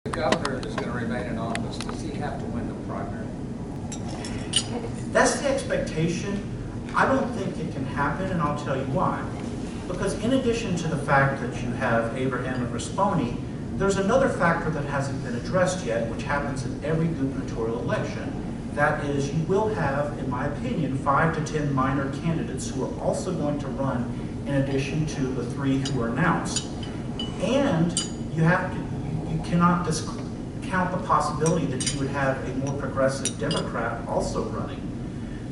The governor is going to remain in office. Does he have to win the primary? That's the expectation. I don't think it can happen, and I'll tell you why. Because in addition to the fact that you have Abraham and Risponi, there's another factor that hasn't been addressed yet, which happens in every gubernatorial election. That is, you will have, in my opinion, 5 to 10 minor candidates who are also going to run in addition to the 3 who are announced. And you cannot discount the possibility that you would have a more progressive Democrat also running.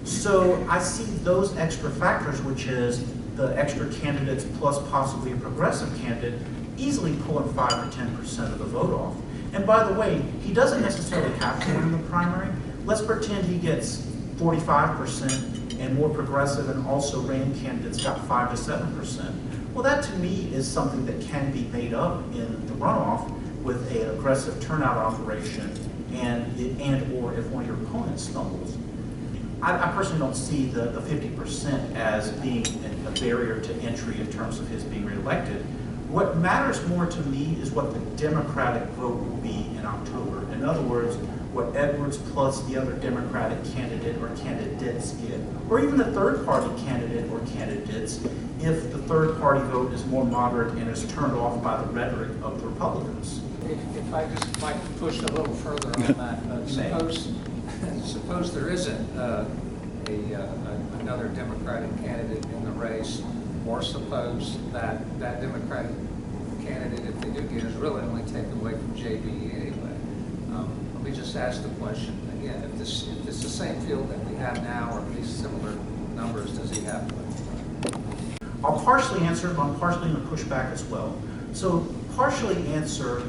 So I see those extra factors, which is the extra candidates plus possibly a progressive candidate, easily pulling 5 to 10% of the vote off. And by the way, he doesn't necessarily have to win the primary. Let's pretend he gets 45% and more progressive and also Reign candidates got 5 to 7%. Well, that to me is something that can be made up in the runoff with an aggressive turnout operation and or if one of your opponents stumbles. I personally don't see the 50% as being a barrier to entry in terms of his being reelected. What matters more to me is what the Democratic vote will be in October. In other words, what Edwards plus the other Democratic candidate or candidates get, or even the third-party candidate or candidates, if the third-party vote is more moderate and is turned off by the rhetoric of the Republicans. If I just might push a little further on that, suppose there isn't another Democratic candidate in the race, or suppose that Democratic candidate, if they do get, is really only taken away from JB anyway. Let me just ask the question again: if it's the same field that we have now, or at least similar numbers, does he have to win? I'll partially answer, but I'm partially going to push back as well. So partially answer,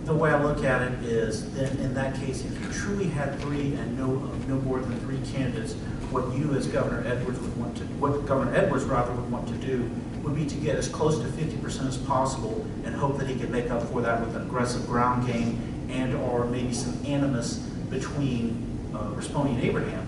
the way I look at it is, then in that case, if you truly had 3 and no more than 3 candidates, what you as Governor Edwards would want to, what Governor Edwards rather would want to do, would be to get as close to 50% as possible and hope that he can make up for that with an aggressive ground game and or maybe some animus between Risponi and Abraham.